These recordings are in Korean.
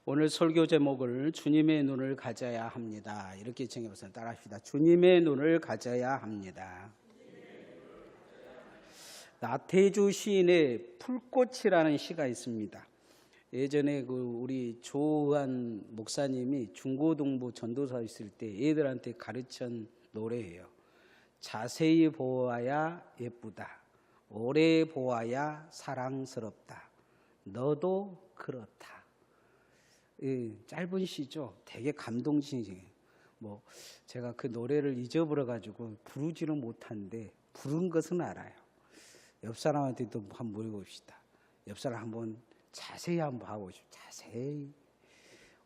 오늘 설교 제목을 주님의 눈을 가져야 합니다. 이렇게 정해봤습니다. 따라합시다. 주님의 눈을 가져야 합니다. 나태주 시인의 풀꽃이라는 시가 있습니다. 예전에 우리 조한 목사님이 중고등부 전도사 있을 때 애들한테 가르친 노래예요. 자세히 보아야 예쁘다. 오래 보아야 사랑스럽다. 너도 그렇다. 짧은 시죠. 되게 감동시예요. 제가 그 노래를 잊어버려가지고 부르지는 못하는데 부른 것은 알아요. 옆 사람한테도 한번 물어봅시다. 옆 사람 한번 자세히 한번 봐보십시오. 자세히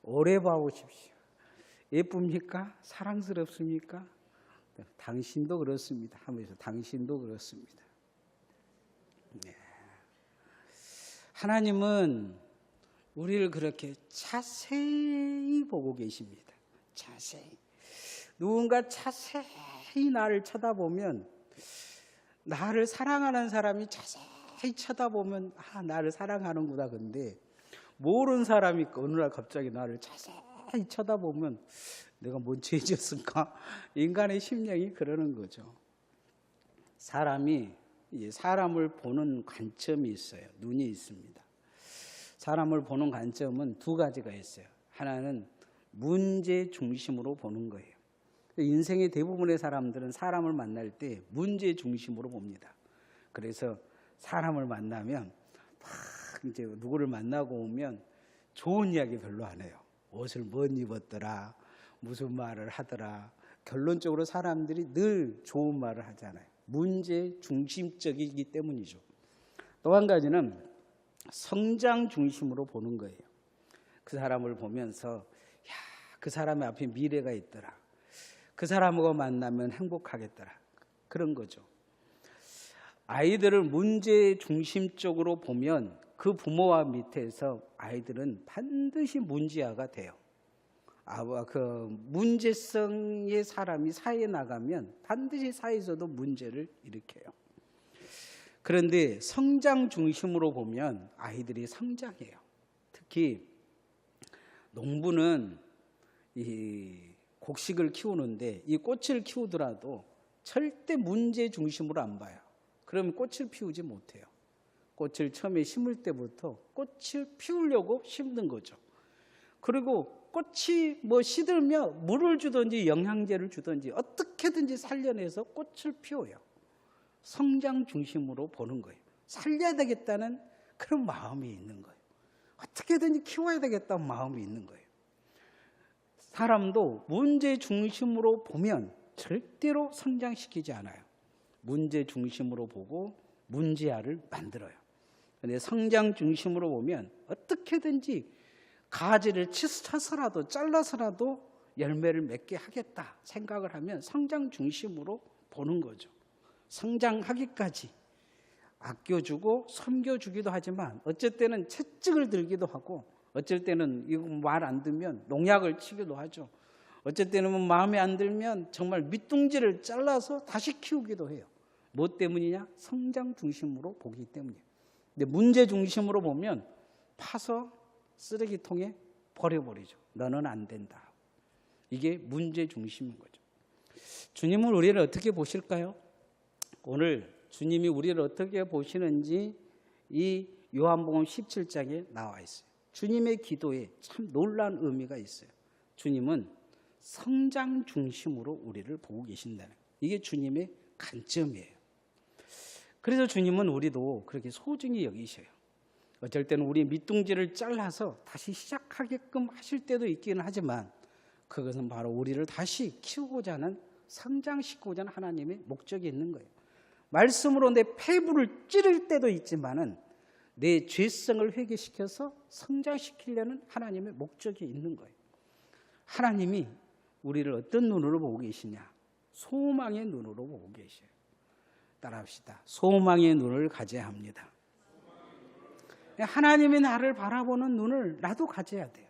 오래 봐보십시오. 예쁩니까? 사랑스럽습니까? 당신도 그렇습니다 하면서 당신도 그렇습니다. 네. 하나님은 우리를 그렇게 자세히 보고 계십니다. 자세히. 누군가 자세히 나를 쳐다보면, 나를 사랑하는 사람이 자세히 쳐다보면 나를 사랑하는구나. 근데 모르는 사람이 어느 날 갑자기 나를 자세히 쳐다보면 내가 뭔 죄 지었을까? 인간의 심령이 그러는 거죠. 사람이 사람을 보는 관점이 있어요. 눈이 있습니다. 사람을 보는 관점은 두 가지가 있어요. 하나는 문제 중심으로 보는 거예요. 인생의 대부분의 사람들은 사람을 만날 때 문제 중심으로 봅니다. 그래서 사람을 만나면 막 이제 누구를 만나고 오면 좋은 이야기 별로 안 해요. 옷을 뭐 입었더라, 무슨 말을 하더라. 결론적으로 사람들이 늘 좋은 말을 하잖아요. 문제 중심적이기 때문이죠. 또 한 가지는 성장 중심으로 보는 거예요. 그 사람을 보면서 그 사람의 앞에 미래가 있더라. 그 사람하고 만나면 행복하겠더라. 그런 거죠. 아이들을 문제 중심적으로 보면 그 부모와 밑에서 아이들은 반드시 문제아가 돼요. 그 문제성의 사람이 사회에 나가면 반드시 사회에서도 문제를 일으켜요. 그런데 성장 중심으로 보면 아이들이 성장해요. 특히 농부는 이 곡식을 키우는데 이 꽃을 키우더라도 절대 문제 중심으로 안 봐요. 그러면 꽃을 피우지 못해요. 꽃을 처음에 심을 때부터 꽃을 피우려고 심는 거죠. 그리고 꽃이 시들며 물을 주든지 영양제를 주든지 어떻게든지 살려내서 꽃을 피워요. 성장 중심으로 보는 거예요. 살려야 되겠다는 그런 마음이 있는 거예요. 어떻게든지 키워야 되겠다는 마음이 있는 거예요. 사람도 문제 중심으로 보면 절대로 성장시키지 않아요. 문제 중심으로 보고 문제아를 만들어요. 그런데 성장 중심으로 보면 어떻게든지 가지를 쳐서라도 잘라서라도 열매를 맺게 하겠다 생각을 하면 성장 중심으로 보는 거죠. 성장하기까지 아껴주고 섬겨주기도 하지만 어쩔 때는 채찍을 들기도 하고 어쩔 때는 이거 말 안 듣면 농약을 치기도 하죠. 어쩔 때는 마음에 안 들면 정말 밑둥지를 잘라서 다시 키우기도 해요. 뭐 때문이냐? 성장 중심으로 보기 때문이에요. 근데 문제 중심으로 보면 파서 쓰레기통에 버려버리죠. 너는 안 된다. 이게 문제 중심인 거죠. 주님은 우리를 어떻게 보실까요? 오늘 주님이 우리를 어떻게 보시는지 이 요한복음 17장에 나와 있어요. 주님의 기도에 참 놀라운 의미가 있어요. 주님은 성장 중심으로 우리를 보고 계신다는 거예요. 이게 주님의 관점이에요. 그래서 주님은 우리도 그렇게 소중히 여기셔요. 어쩔 때는 우리 밑둥지를 잘라서 다시 시작하게끔 하실 때도 있기는 하지만 그것은 바로 우리를 다시 키우고자 하는 성장시키고자 하는 하나님의 목적이 있는 거예요. 말씀으로 내 폐부를 찌를 때도 있지만은 내 죄성을 회개시켜서 성장시키려는 하나님의 목적이 있는 거예요. 하나님이 우리를 어떤 눈으로 보고 계시냐? 소망의 눈으로 보고 계셔요. 따라합시다. 소망의 눈을 가져야 합니다. 하나님이 나를 바라보는 눈을 나도 가져야 돼요.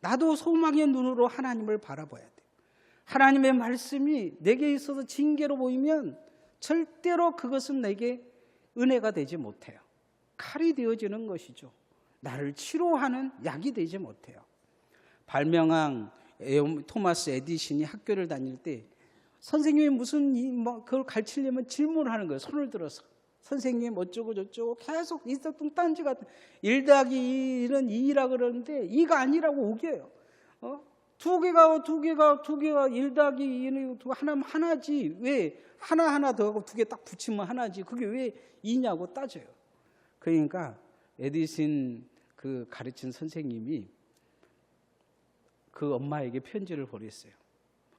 나도 소망의 눈으로 하나님을 바라봐야 돼요. 하나님의 말씀이 내게 있어서 징계로 보이면 절대로 그것은 내게 은혜가 되지 못해요. 칼이 되어지는 것이죠. 나를 치료하는 약이 되지 못해요. 발명왕 토마스 에디슨이 학교를 다닐 때 선생님이 무슨 그걸 가르치려면 질문을 하는 거예요. 손을 들어서. 선생님 어쩌고 저쩌고 계속 있었던 딴지 같은 1 더하기 2는 2라 그러는데 2가 아니라고 우겨요. 두 개가 1 더하기 2는 하나면 하나지. 왜 하나 더 하고 2개 딱 붙이면 하나지. 그게 왜 2냐고 따져요. 그러니까 에디슨 그 가르친 선생님이 그 엄마에게 편지를 보냈어요.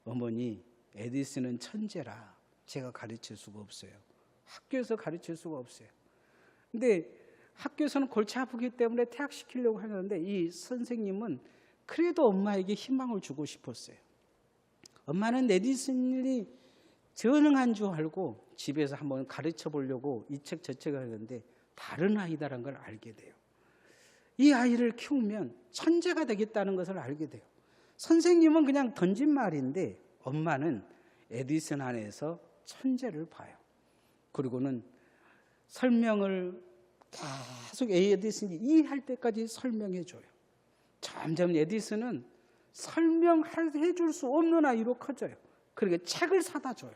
어머니, 에디슨은 천재라 제가 가르칠 수가 없어요. 학교에서 가르칠 수가 없어요. 근데 학교에서는 골치 아프기 때문에 퇴학시키려고 하는데 이 선생님은 그래도 엄마에게 희망을 주고 싶었어요. 엄마는 에디슨이 전능한 줄 알고 집에서 한번 가르쳐 보려고 이 책 저 책을 하는데 다른 아이다라는 걸 알게 돼요. 이 아이를 키우면 천재가 되겠다는 것을 알게 돼요. 선생님은 그냥 던진 말인데 엄마는 에디슨 안에서 천재를 봐요. 그리고는 설명을 계속 에디슨이 이해할 때까지 설명해 줘요. 점점 에디슨은 설명해 줄 수 없는 아이로 커져요. 그러니까 책을 사다 줘요.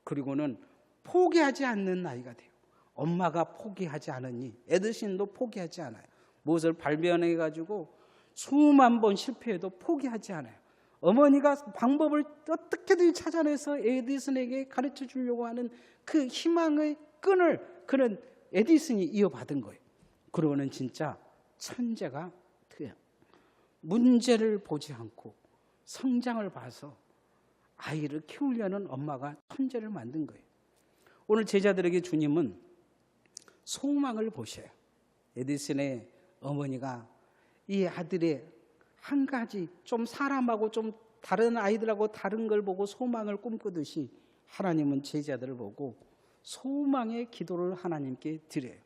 그리고는 포기하지 않는 아이가 돼요. 엄마가 포기하지 않으니 에디슨도 포기하지 않아요. 무엇을 발견해 가지고 수만 번 실패해도 포기하지 않아요. 어머니가 방법을 어떻게든 찾아내서 에디슨에게 가르쳐 주려고 하는 그 희망의 끈을 그런 에디슨이 이어받은 거예요. 그러고는 진짜 천재가 돼요. 문제를 보지 않고 성장을 봐서 아이를 키우려는 엄마가 천재를 만든 거예요. 오늘 제자들에게 주님은 소망을 보셔요. 에디슨의 어머니가 이 아들의 한 가지 좀 사람하고 좀 다른 아이들하고 다른 걸 보고 소망을 꿈꾸듯이 하나님은 제자들을 보고 소망의 기도를 하나님께 드려요.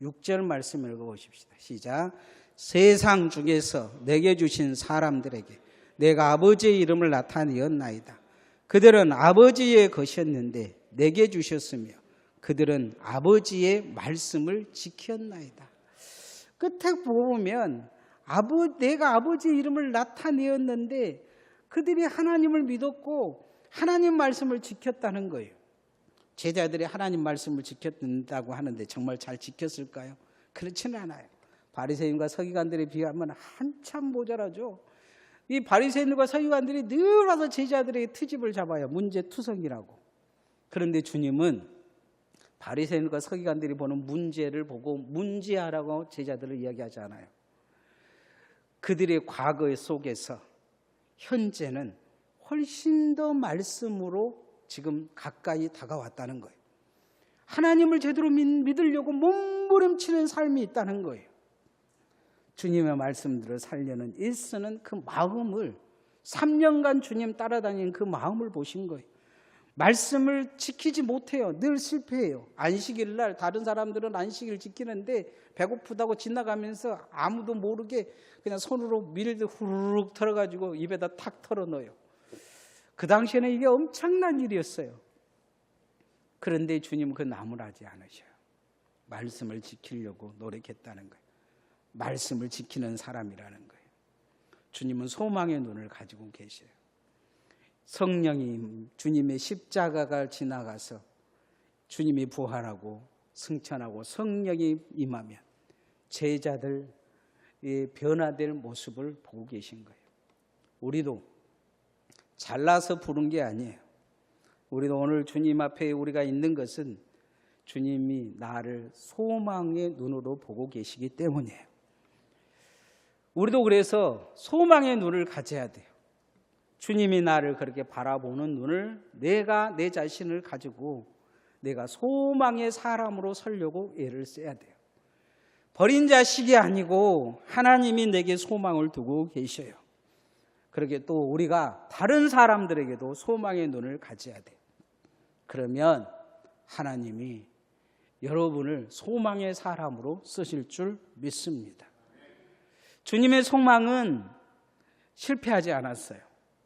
6절 말씀 읽어보십시다. 시작. 세상 중에서 내게 주신 사람들에게 내가 아버지의 이름을 나타내었나이다. 그들은 아버지의 것이었는데 내게 주셨으며 그들은 아버지의 말씀을 지켰나이다. 끝에 보면 내가 아버지의 이름을 나타내었는데 그들이 하나님을 믿었고 하나님 말씀을 지켰다는 거예요. 제자들이 하나님 말씀을 지켰다고 하는데 정말 잘 지켰을까요? 그렇지는 않아요. 바리새인과 서기관들에 비하면 한참 모자라죠. 이 바리새인과 서기관들이 늘 와서 제자들에게 트집을 잡아요. 문제투성이라고. 그런데 주님은 바리새인과 서기관들이 보는 문제를 보고 문제하라고 제자들을 이야기하지 않아요. 그들의 과거 속에서 현재는 훨씬 더 말씀으로 지금 가까이 다가왔다는 거예요. 하나님을 제대로 믿으려고 몸부림치는 삶이 있다는 거예요. 주님의 말씀들을 살려는 일쓰는 그 마음을 3년간 주님 따라다니는 그 마음을 보신 거예요. 말씀을 지키지 못해요. 늘 실패해요. 안식일 날 다른 사람들은 안식일 지키는데 배고프다고 지나가면서 아무도 모르게 그냥 손으로 밀도 후루룩 털어가지고 입에다 탁 털어넣어요. 그 당시에는 이게 엄청난 일이었어요. 그런데 주님은 그 나무라지 않으셔요. 말씀을 지키려고 노력했다는 거예요. 말씀을 지키는 사람이라는 거예요. 주님은 소망의 눈을 가지고 계셔요. 성령이 주님의 십자가가 지나가서 주님이 부활하고 승천하고 성령이 임하면 제자들의 변화될 모습을 보고 계신 거예요. 우리도 잘나서 부른 게 아니에요. 우리도 오늘 주님 앞에 우리가 있는 것은 주님이 나를 소망의 눈으로 보고 계시기 때문이에요. 우리도 그래서 소망의 눈을 가져야 돼요. 주님이 나를 그렇게 바라보는 눈을 내가 내 자신을 가지고 내가 소망의 사람으로 서려고 애를 써야 돼요. 버린 자식이 아니고 하나님이 내게 소망을 두고 계셔요. 그렇게 또 우리가 다른 사람들에게도 소망의 눈을 가져야 돼요. 그러면 하나님이 여러분을 소망의 사람으로 쓰실 줄 믿습니다. 주님의 소망은 실패하지 않았어요.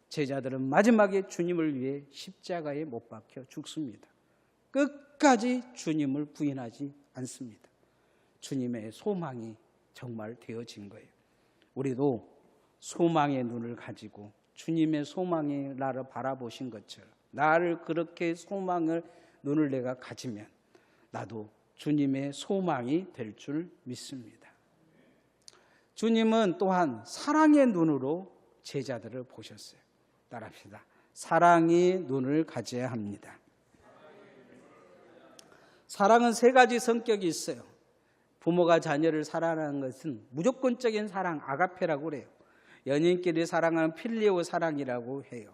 제자들은 마지막에 주님을 위해 십자가에 못 박혀 죽습니다. 끝까지 주님을 부인하지 않습니다. 주님의 소망이 정말 되어진 거예요. 우리도 소망의 눈을 가지고 주님의 소망의 나를 바라보신 것처럼 나를 그렇게 소망을 눈을 내가 가지면 나도 주님의 소망이 될 줄 믿습니다. 주님은 또한 사랑의 눈으로 제자들을 보셨어요. 따라합시다. 사랑의 눈을 가져야 합니다. 사랑은 세 가지 성격이 있어요. 부모가 자녀를 사랑하는 것은 무조건적인 사랑, 아가페라고 그래요. 연인끼리 사랑하는 필리오 사랑이라고 해요.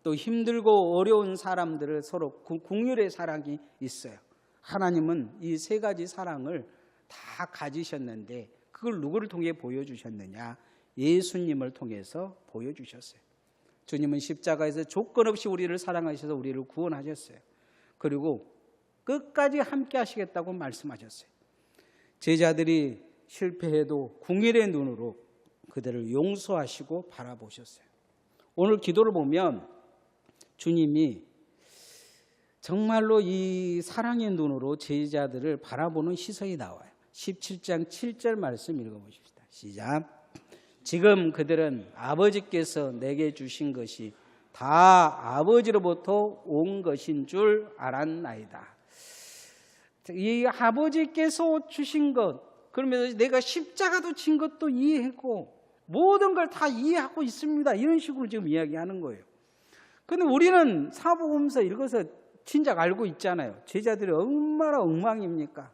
또 힘들고 어려운 사람들을 서로 국률의 사랑이 있어요. 하나님은 이 세 가지 사랑을 다 가지셨는데 그걸 누구를 통해 보여주셨느냐? 예수님을 통해서 보여주셨어요. 주님은 십자가에서 조건 없이 우리를 사랑하셔서 우리를 구원하셨어요. 그리고 끝까지 함께 하시겠다고 말씀하셨어요. 제자들이 실패해도 궁일의 눈으로 그들을 용서하시고 바라보셨어요. 오늘 기도를 보면 주님이 정말로 이 사랑의 눈으로 제자들을 바라보는 시선이 나와요. 17장 7절 말씀 읽어보십시다. 시작. 지금 그들은 아버지께서 내게 주신 것이 다 아버지로부터 온 것인 줄 알았나이다. 이 아버지께서 주신 것, 그러면서 내가 십자가도 진 것도 이해하고 모든 걸 다 이해하고 있습니다. 이런 식으로 지금 이야기하는 거예요. 그런데 우리는 사복음서 읽어서 진작 알고 있잖아요. 제자들이 얼마나 엉망입니까?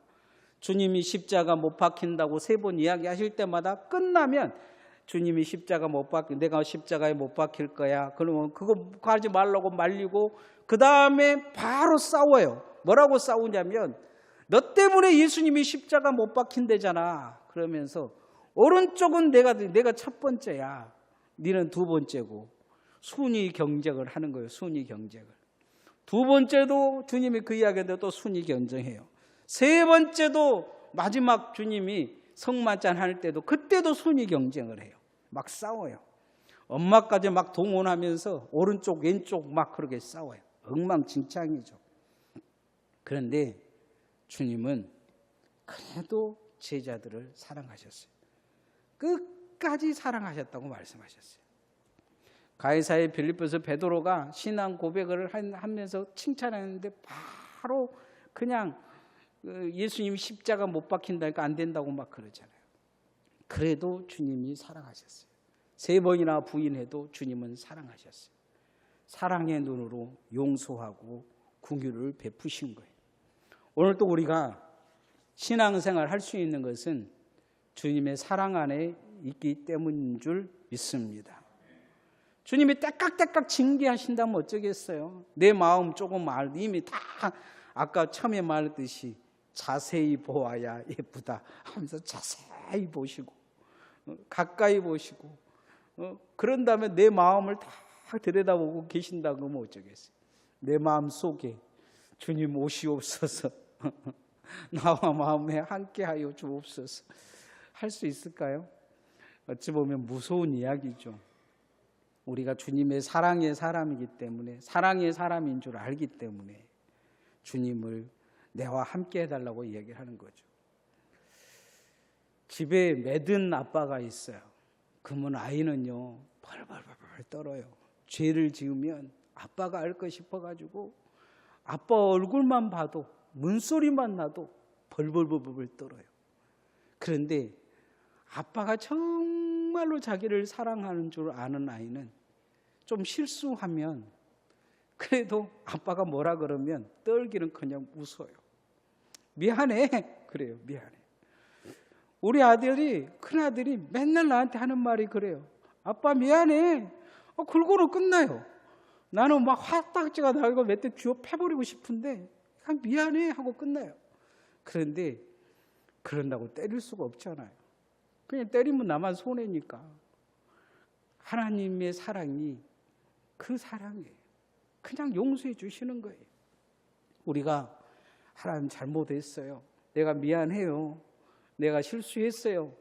주님이 십자가 못 박힌다고 3번 이야기하실 때마다 끝나면 주님이 십자가 못 박힌, 내가 십자가에 못 박힐 거야. 그러면 그거 가지 말라고 말리고 그 다음에 바로 싸워요. 뭐라고 싸우냐면 너 때문에 예수님이 십자가 못 박힌대잖아. 그러면서 오른쪽은 내가 첫 번째야. 너는 두 번째고. 순위 경쟁을 하는 거예요. 순위 경쟁을. 두 번째도 주님이 그 이야기인데 또 순위 경쟁해요. 세 번째도 마지막 주님이 성만찬 할 때도 그때도 순위 경쟁을 해요. 막 싸워요. 엄마까지 막 동원하면서 오른쪽 왼쪽 막 그렇게 싸워요. 엉망진창이죠. 그런데 주님은 그래도 제자들을 사랑하셨어요. 끝까지 사랑하셨다고 말씀하셨어요. 가이사의 빌립보서 베드로가 신앙 고백을 하면서 칭찬하는데 바로 그냥 예수님이 십자가 못 박힌다니까 안 된다고 막 그러잖아요. 그래도 주님이 사랑하셨어요. 3번이나 부인해도 주님은 사랑하셨어요. 사랑의 눈으로 용서하고 긍휼을 베푸신 거예요. 오늘 또 우리가 신앙생활 할 수 있는 것은 주님의 사랑 안에 있기 때문인 줄 믿습니다. 주님이 때깍때깍 징계하신다면 어쩌겠어요? 내 마음 조금 이미 다 아까 처음에 말했듯이 자세히 보아야 예쁘다 하면서 자세히 보시고 가까이 보시고 그런 다음에 내 마음을 다 들여다보고 계신다 그러면 어쩌겠어요? 내 마음 속에 주님 오시옵소서 나와 마음에 함께하여 주옵소서 할 수 있을까요? 어찌 보면 무서운 이야기죠. 우리가 주님의 사랑의 사람이기 때문에 사랑의 사람인 줄 알기 때문에 주님을 내와 함께 해달라고 이야기를 하는 거죠. 집에 매든 아빠가 있어요. 그러면 아이는요 벌벌벌 떨어요. 죄를 지으면 아빠가 알거 싶어가지고 아빠 얼굴만 봐도 문소리만 나도 벌벌벌 떨어요. 그런데 아빠가 정말로 자기를 사랑하는 줄 아는 아이는 좀 실수하면 그래도 아빠가 뭐라 그러면 떨기는 그냥 웃어요. 미안해. 그래요. 미안해. 우리 큰아들이 맨날 나한테 하는 말이 그래요. 아빠 미안해. 그러고는 끝나요. 나는 막 화딱지가 나고 몇 대 쥐어 패버리고 싶은데 그냥 미안해 하고 끝나요. 그런데 그런다고 때릴 수가 없잖아요. 그냥 때리면 나만 손해니까. 하나님의 사랑이 그 사랑이에요. 그냥 용서해 주시는 거예요. 우리가 하나님 잘못했어요. 내가 미안해요. 내가 실수했어요.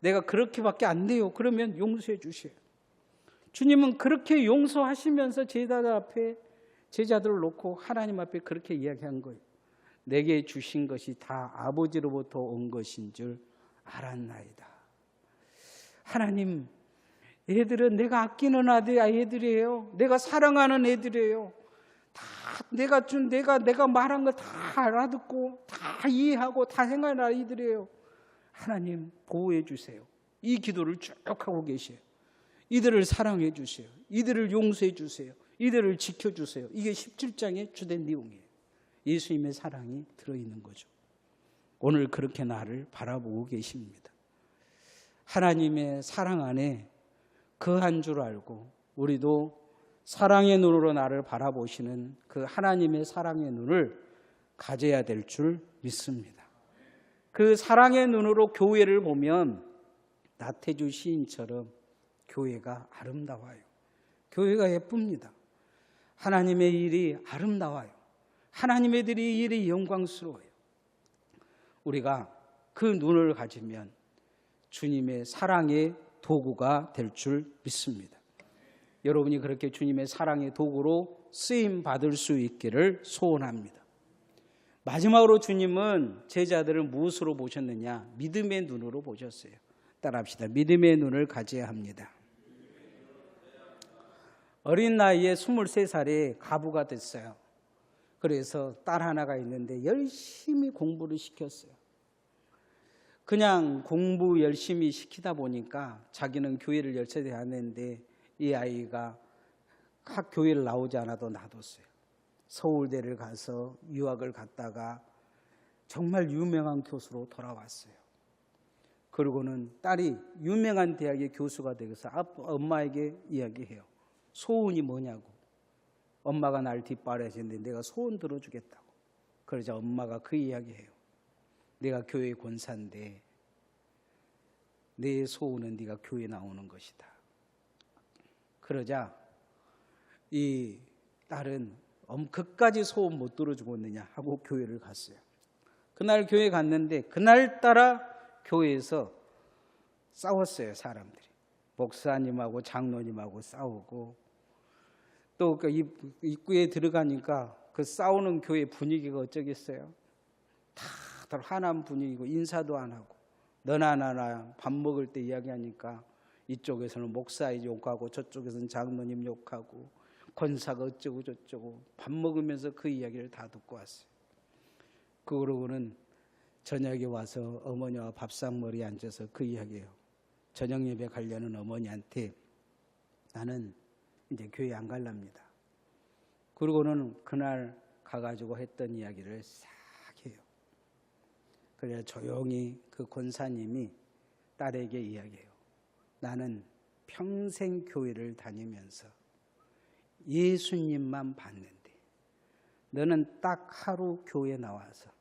내가 그렇게밖에 안 돼요. 그러면 용서해 주셔요. 주님은 그렇게 용서하시면서 제자들을 놓고 하나님 앞에 그렇게 이야기한 거예요. 내게 주신 것이 다 아버지로부터 온 것인 줄 알았나이다. 하나님, 애들은 내가 아끼는 애들이에요. 내가 사랑하는 애들이에요. 다 내가 말한 거 다 알아듣고 다 이해하고 다 생각하는 아이들이에요. 하나님 보호해 주세요. 이 기도를 쭉 하고 계세요. 이들을 사랑해 주세요. 이들을 용서해 주세요. 이들을 지켜주세요. 이게 17장의 주된 내용이에요. 예수님의 사랑이 들어있는 거죠. 오늘 그렇게 나를 바라보고 계십니다. 하나님의 사랑 안에 거한 줄 알고 우리도 사랑의 눈으로 나를 바라보시는 그 하나님의 사랑의 눈을 가져야 될 줄 믿습니다. 그 사랑의 눈으로 교회를 보면 나태주 시인처럼 교회가 아름다워요. 교회가 예쁩니다. 하나님의 일이 아름다워요. 하나님의 일이 영광스러워요. 우리가 그 눈을 가지면 주님의 사랑의 도구가 될 줄 믿습니다. 여러분이 그렇게 주님의 사랑의 도구로 쓰임 받을 수 있기를 소원합니다. 마지막으로 주님은 제자들을 무엇으로 보셨느냐? 믿음의 눈으로 보셨어요. 따라합시다. 믿음의 눈을 가져야 합니다. 어린 나이에 23살에 가부가 됐어요. 그래서 딸 하나가 있는데 열심히 공부를 시켰어요. 그냥 공부 열심히 시키다 보니까 자기는 교회를 열심히 하는데 이 아이가 교회를 나오지 않아도 놔뒀어요. 서울대를 가서 유학을 갔다가 정말 유명한 교수로 돌아왔어요. 그리고는 딸이 유명한 대학의 교수가 되어서 엄마에게 이야기해요. 소원이 뭐냐고. 엄마가 날 뒷바라지는데 내가 소원 들어주겠다고. 그러자 엄마가 그 이야기해요. 내가 교회 권사인데 내 소원은 네가 교회 나오는 것이다. 그러자 이 딸은 그까지 소원 못 들어주겠느냐 하고 교회를 갔어요. 그날 교회 갔는데 그날따라 교회에서 싸웠어요. 사람들이. 목사님하고 장로님하고 싸우고 또 그 입구에 들어가니까 그 싸우는 교회 분위기가 어쩌겠어요. 다들 화난 분위기고 인사도 안 하고 너나 나나 밥 먹을 때 이야기하니까 이쪽에서는 목사 욕하고 저쪽에서는 장로님 욕하고 권사가 어쩌고 저쩌고 밥 먹으면서 그 이야기를 다 듣고 왔어요. 그러고는 저녁에 와서 어머니와 밥상머리에 앉아서 그 이야기해요. 저녁 예배 가려는 어머니한테 나는 이제 교회 안 갈랍니다. 그러고는 그날 가가지고 했던 이야기를 싹 해요. 그래서 조용히 그 권사님이 딸에게 이야기해요. 나는 평생 교회를 다니면서 예수님만 봤는데 너는 딱 하루 교회 나와서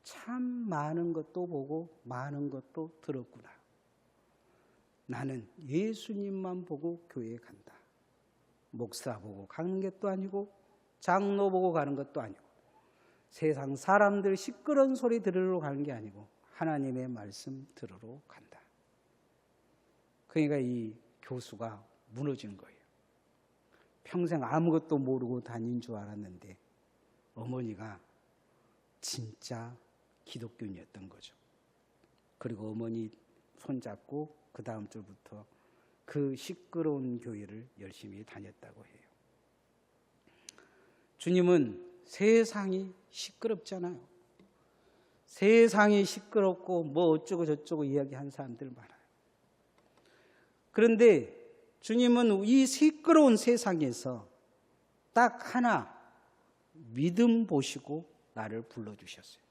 참 많은 것도 보고 많은 것도 들었구나. 나는 예수님만 보고 교회에 간다. 목사 보고 가는 것도 아니고 장로 보고 가는 것도 아니고 세상 사람들 시끄러운 소리 들으러 가는 게 아니고 하나님의 말씀 들으러 간다. 그러니까 이 교수가 무너진 거예요. 평생 아무것도 모르고 다닌 줄 알았는데 어머니가 진짜 기독교인이었던 거죠. 그리고 어머니 손잡고 그 다음 주부터 그 시끄러운 교회를 열심히 다녔다고 해요. 주님은 세상이 시끄럽잖아요. 세상이 시끄럽고 뭐 어쩌고 저쩌고 이야기한 사람들 많아요. 그런데 주님은 이 시끄러운 세상에서 딱 하나 믿음 보시고 나를 불러주셨어요.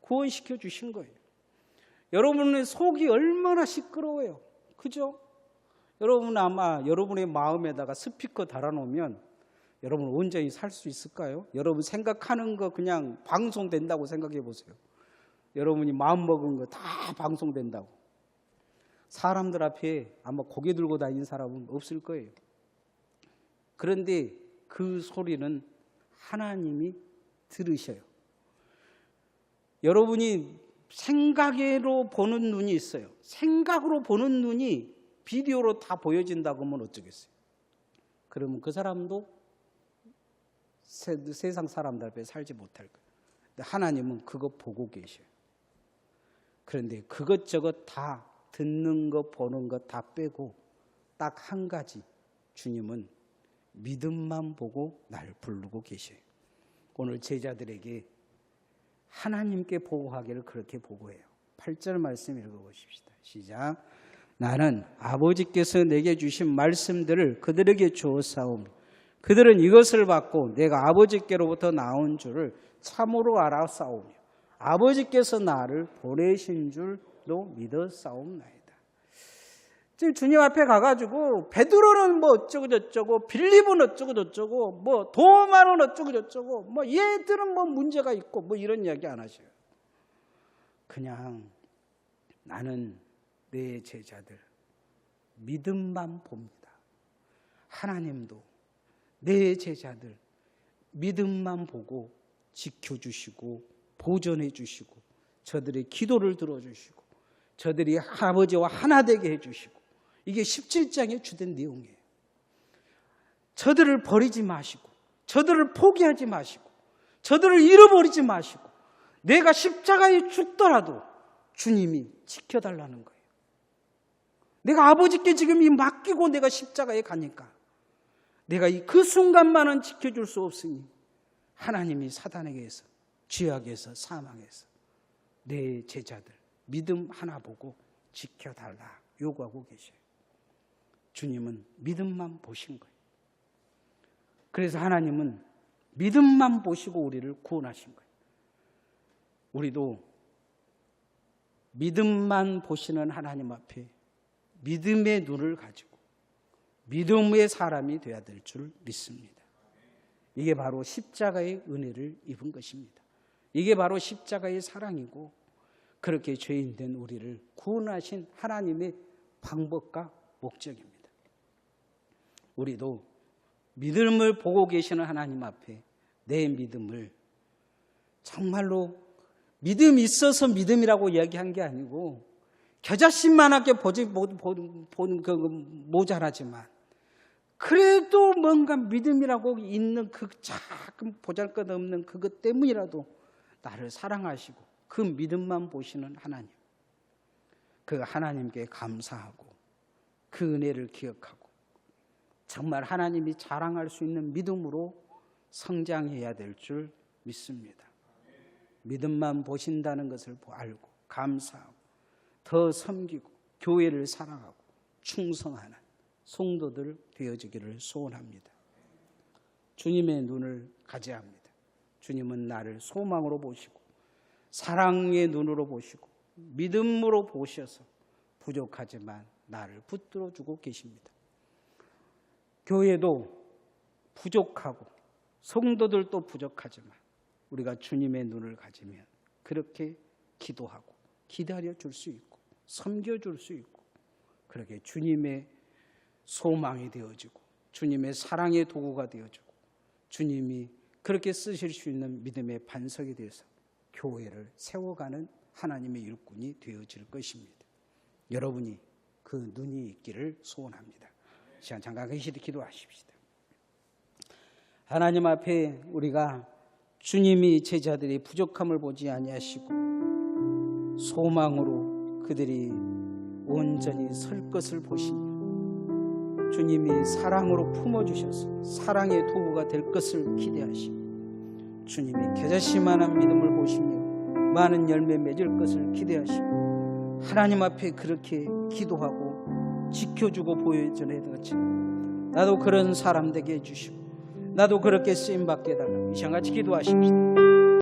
구원시켜 주신 거예요. 여러분의 속이 얼마나 시끄러워요. 그죠? 여러분 아마 여러분의 마음에다가 스피커 달아놓으면 여러분 온전히 살 수 있을까요? 여러분 생각하는 거 그냥 방송된다고 생각해 보세요. 여러분이 마음먹은 거 다 방송된다고. 사람들 앞에 아마 고개 들고 다니는 사람은 없을 거예요. 그런데 그 소리는 하나님이 들으셔요. 여러분이 생각으로 보는 눈이 있어요. 생각으로 보는 눈이 비디오로 다 보여진다고 하면 어쩌겠어요? 그러면 그 사람도 세상 사람들 앞에 살지 못할 거예요. 근데 하나님은 그거 보고 계셔요. 그런데 그것저것 다 듣는 것 보는 것 다 빼고 딱 한 가지, 주님은 믿음만 보고 날 부르고 계셔요. 오늘 제자들에게 하나님께 보고하기를 그렇게 보고해요. 8절 말씀 읽어보십시다. 시작. 나는 아버지께서 내게 주신 말씀들을 그들에게 주었사오며 그들은 이것을 받고 내가 아버지께로부터 나온 줄을 참으로 알아싸우며 아버지께서 나를 보내신 줄도 믿었사옵나이다. 지금 주님 앞에 가가지고 베드로는 뭐 어쩌고 저쩌고, 빌립은 어쩌고 저쩌고, 뭐 도마는 어쩌고 저쩌고, 뭐 얘들은 뭐 문제가 있고 뭐 이런 이야기 안 하셔요. 그냥 나는 내 제자들 믿음만 봅니다. 하나님도 내 제자들 믿음만 보고 지켜주시고 보존해 주시고 저들의 기도를 들어주시고 저들이 아버지와 하나 되게 해주시고, 이게 17장의 주된 내용이에요. 저들을 버리지 마시고 저들을 포기하지 마시고 저들을 잃어버리지 마시고 내가 십자가에 죽더라도 주님이 지켜달라는 거예요. 내가 아버지께 지금 이 맡기고 내가 십자가에 가니까 내가 그 순간만은 지켜줄 수 없으니 하나님이 사단에게서, 죄악에서, 사망에서 내 제자들 믿음 하나 보고 지켜달라 요구하고 계셔요. 주님은 믿음만 보신 거예요. 그래서 하나님은 믿음만 보시고 우리를 구원하신 거예요. 우리도 믿음만 보시는 하나님 앞에 믿음의 눈을 가지고 믿음의 사람이 되어야 될 줄 믿습니다. 이게 바로 십자가의 은혜를 입은 것입니다. 이게 바로 십자가의 사랑이고 그렇게 죄인된 우리를 구원하신 하나님의 방법과 목적입니다. 우리도 믿음을 보고 계시는 하나님 앞에 내 믿음을 정말로 믿음 있어서 믿음이라고 이야기한 게 아니고 겨자씨만하게 보는 그 모자라지만 그래도 뭔가 믿음이라고 있는 그 작은 보잘것없는 그것 때문이라도 나를 사랑하시고 그 믿음만 보시는 하나님, 그 하나님께 감사하고 그 은혜를 기억하고 정말 하나님이 자랑할 수 있는 믿음으로 성장해야 될 줄 믿습니다. 믿음만 보신다는 것을 알고 감사하고 더 섬기고 교회를 사랑하고 충성하는 성도들 되어지기를 소원합니다. 주님의 눈을 가져야 합니다. 주님은 나를 소망으로 보시고 사랑의 눈으로 보시고 믿음으로 보셔서 부족하지만 나를 붙들어주고 계십니다. 교회도 부족하고 성도들도 부족하지만 우리가 주님의 눈을 가지면 그렇게 기도하고 기다려 줄 수 있고 섬겨줄 수 있고 그렇게 주님의 소망이 되어지고 주님의 사랑의 도구가 되어지고 주님이 그렇게 쓰실 수 있는 믿음의 반석이 되어서 교회를 세워가는 하나님의 일꾼이 되어질 것입니다. 여러분이 그 눈이 있기를 소원합니다. 시간 잠깐 기도하십시다. 하나님 앞에 우리가 주님이 제자들이 부족함을 보지 아니하시고 소망으로 그들이 온전히 설 것을 보시며 주님이 사랑으로 품어주셔서 사랑의 도구가 될 것을 기대하시고 주님이 겨자씨만한 믿음을 보시며 많은 열매 맺을 것을 기대하시고 하나님 앞에 그렇게 기도하고 지켜주고 보여줘야 되겠지. 나도 그런 사람 되게 해주시고 나도 그렇게 쓰임받게 해달라고 이 시간같이 기도하십시다.